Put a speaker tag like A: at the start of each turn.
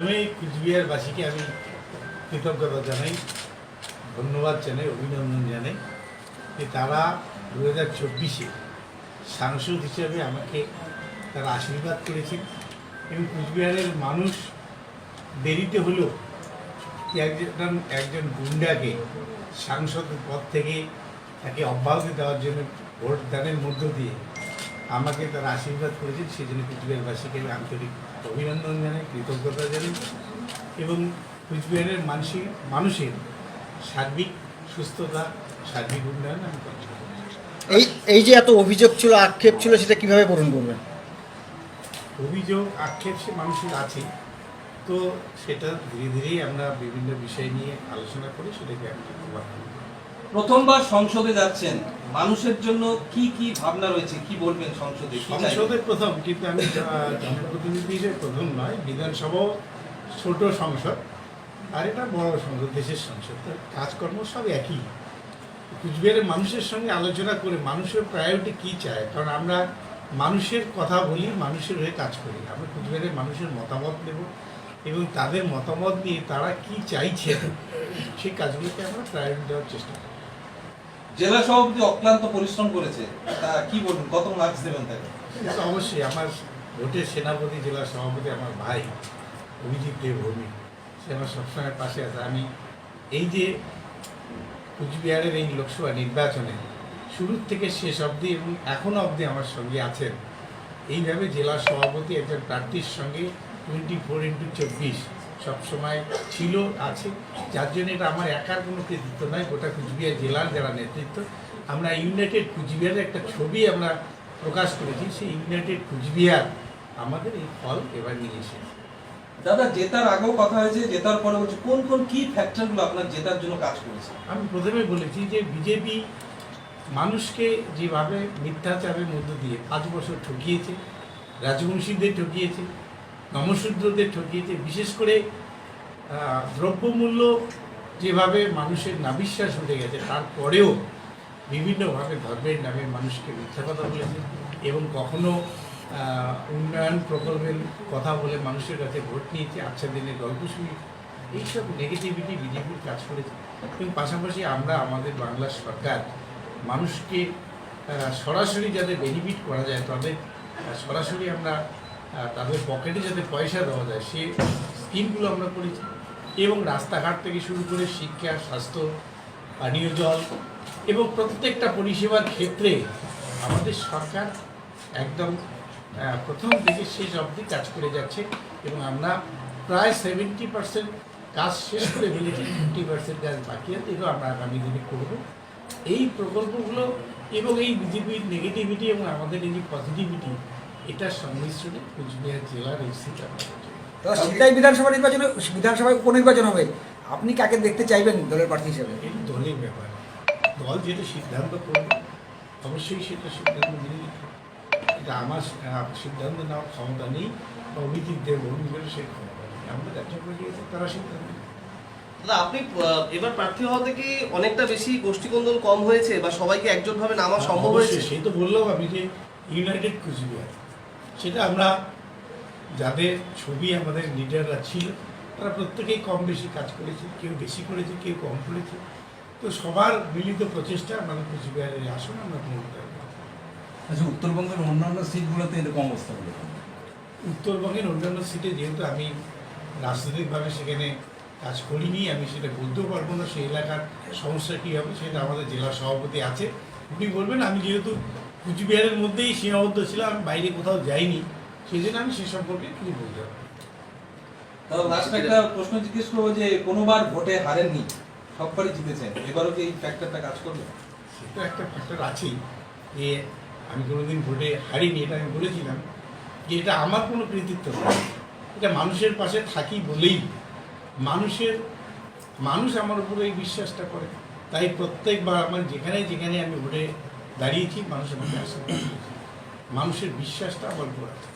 A: আমি কুচবিহারবাসীকে আমি কৃতজ্ঞতা জানাই, ধন্যবাদ জানাই, অভিনন্দন জানাই যে তারা 2024-এ সাংসদ হিসেবে আমাকে তারা আশীর্বাদ করেছেন এবং কুচবিহারের মানুষ দেরিতে হলেও একজন গুন্ডাকে সাংসদ পদ থেকে তাকে অব্যাহতি দেওয়ার জন্য ভোট দানের মধ্য দিয়ে আমাকে তারা আশীর্বাদ করেছেন। সেই জন্য কুচবিহারবাসীকে আমি আন্তরিক অভিনন্দন জানাই, কৃতজ্ঞতা জানাই এবং কুচবিহারের মানুষের সার্বিক সুস্থতা, সার্বিক উন্নয়ন আমি করছি।
B: এই যে এত অভিযোগ ছিল, আক্ষেপ ছিল, সেটা কিভাবে পূরণ করবেন?
A: অভিযোগ আক্ষেপ সে মানুষের আছে, তো সেটা ধীরে ধীরেই আমরা বিভিন্ন বিষয় নিয়ে আলোচনা করি, সেটাকে আমি
C: প্রথমবার সংসদে যাচ্ছেন, মানুষের জন্য কি কি ভাবনা রয়েছে, কি বলবেন সংসদে?
A: প্রথম, কিন্তু আমি জনপ্রতিনিধি হিসেবে প্রথম নয়। বিধানসভাও ছোট সংসদ আর এটা বড় সংসদ, দেশের সংসদ, তো কাজকর্ম সব একই। কুচবিহারের মানুষের সঙ্গে আলোচনা করে মানুষের প্রায়োরিটি কী চায়, কারণ আমরা মানুষের কথা বলি, মানুষের হয়ে কাজ করি। আমরা কুচবিহারের মানুষের মতামত নেব এবং তাদের মতামত নিয়ে তারা কি চাইছে সেই কাজগুলোকে আমরা প্রায়োরিটি দেওয়ার চেষ্টা করি।
C: জেলা সভাপতি অক্লান্ত পরিশ্রম করেছে, তা কি বলবেন, কত মার্কস দেবেন তাকে?
A: অবশ্যই আমার ভোটের সেনাপতি, জেলা সভাপতি আমার ভাই অভিজিৎ দেবভূমি, সে আমার সবসময় পাশে আছে। আমি এই যে কুচবিহারের এই লোকসভা নির্বাচনে শুরু থেকে শেষ অবধি এবং এখনও অবধি আমার সঙ্গে আছেন। এইভাবে জেলা সভাপতি একজন প্রার্থীর সঙ্গে 24x24 সবসময় ছিল, আছে, যার জন্য এটা আমার একার কোনো কৃতিত্ব নয়, গোটা কুচবিহার জেলার যারা নেতৃত্ব, আমরা ইউনাইটেড কুচবিহারের একটা ছবি আমরা প্রকাশ করেছি। সেই ইউনাইটেড কুচবিহার আমাদের এই ফল এবার নিয়ে এসেছে।
C: দাদা, জেতার আগেও কথা হয়েছে, জেতার পরে বলছে কোন কোন কি ফ্যাক্টরগুলো আপনার জেতার জন্য কাজ করেছে?
A: আমি প্রথমে বলেছি যে বিজেপি মানুষকে যেভাবে মিথ্যাচারের মধ্য দিয়ে 5 বছর ঠকিয়েছে, রাজবংশীদের ঠকিয়েছে, নমশূদ্রদের ঠকিয়েছে, বিশেষ করে দ্রব্যমূল্য যেভাবে মানুষের নাবিশ্বাস উঠে গেছে, তারপরেও বিভিন্নভাবে ধর্মের নামে মানুষকে মিথ্যা কথা বলেছে এবং কখনো উন্নয়ন প্রকল্পের কথা বলে মানুষের কাছে ভোট নিয়েছে, আচ্ছা দিনের গল্প শুনি, এইসব নেগেটিভিটি বিজেপির কাজ করেছে। এবং পাশাপাশি আমরা আমাদের বাংলার সরকার মানুষকে সরাসরি যাতে বেনিফিট করা যায়, তাদের সরাসরি আমরা তাদের পকেটে যাতে পয়সা দেওয়া যায়, সে স্কিমগুলো আমরা করেছি এবং রাস্তাঘাট থেকে শুরু করে শিক্ষা, স্বাস্থ্য, পানীয় জল এবং প্রত্যেকটা পরিষেবার ক্ষেত্রে আমাদের সরকার একদম প্রথম থেকে শেষ অবধি কাজ করে যাচ্ছে এবং আমরা প্রায় 70% কাজ শেষ করে ফেলেছি, 50% কাজ বাকি আছে, এগুলো আমরা আগামী দিনে করব। এই প্রকল্পগুলো এবং এই বিজেপির নেগেটিভিটি এবং আমাদের এই যে পজিটিভিটি, এটার সংমিশ্রণে কুচবিহার জেলার এই সিটটা
B: সিটাই বিধানসভায় উপনির্বাচন হবে, আপনি কাকে দেখতে চাইবেন দলের প্রার্থী হিসেবে?
A: এই দলের ব্যাপার, দল যেটা সিদ্ধান্ত করবে অবশ্যই সেটা সিদ্ধান্ত নিয়ে নিতে হবে। এটা আমার সিদ্ধান্ত নেওয়ার ক্ষমতা নেই, অভিজিৎ দেবভূমির সেই ক্ষমতা নেই। আমরা যাত্রা করে দিয়েছি, তারা সিদ্ধান্ত নেই।
D: দাদা, আপনি এবার প্রার্থী হওয়া থেকে অনেকটা বেশি গোষ্ঠীকন্দল কম হয়েছে বা সবাইকে একজনভাবে নামা সম্ভব হয়েছে?
A: সেই তো বললাম আমি যে ইউনাইটেড কুচবিহার, সেটা আমরা যাদের ছবি আমাদের লিডাররা ছিল তারা প্রত্যেকেই কম বেশি কাজ করেছে, কেউ বেশি করেছে, কেউ কম করেছে, তো সবার মিলিত প্রচেষ্টা আমাদের কুচবিহারের আসন আমরা পূরণ করব।
E: আচ্ছা, উত্তরবঙ্গের অন্যান্য সিটগুলোতে এরকম অবস্থা হলো?
A: উত্তরবঙ্গের অন্যান্য সিটে যেহেতু আমি রাজনৈতিকভাবে সেখানে কাজ করিনি, আমি সেটা বলতেও পারবো না সেই এলাকার সমস্যা কী হবে, সেটা আমাদের জেলা সভাপতি আছে, উনি বলবেন। আমি যেহেতু কুচবিহারের মধ্যেই সীমাবদ্ধ ছিলাম, আমি বাইরে কোথাও যাইনি, সেই জন্য আমি সে সম্পর্কে কিছু বলতে পারবো।
C: তাহলে লাস্ট একটা প্রশ্ন জিজ্ঞেস করবো যে কোনোবার ভোটে হারেননি, সববারই জিতেছেন, এবারও কি এই ফ্যাক্টরটা কাজ করবে?
A: সেটা একটা ফ্যাক্টর আছেই যে আমি কোনোদিন ভোটে হারিনি, এটা আমি বলেছিলাম যে এটা আমার কোনো কৃতিত্ব নয়, এটা মানুষের পাশে থাকি বলেই মানুষ আমার উপরে এই বিশ্বাসটা করে, তাই প্রত্যেকবার আমার যেখানে যেখানে আমি ভোটে দাঁড়িয়েছি মানুষ আমাকে আশীর্বাদ করেছে, মানুষের বিশ্বাসটা আমার উপর আছে।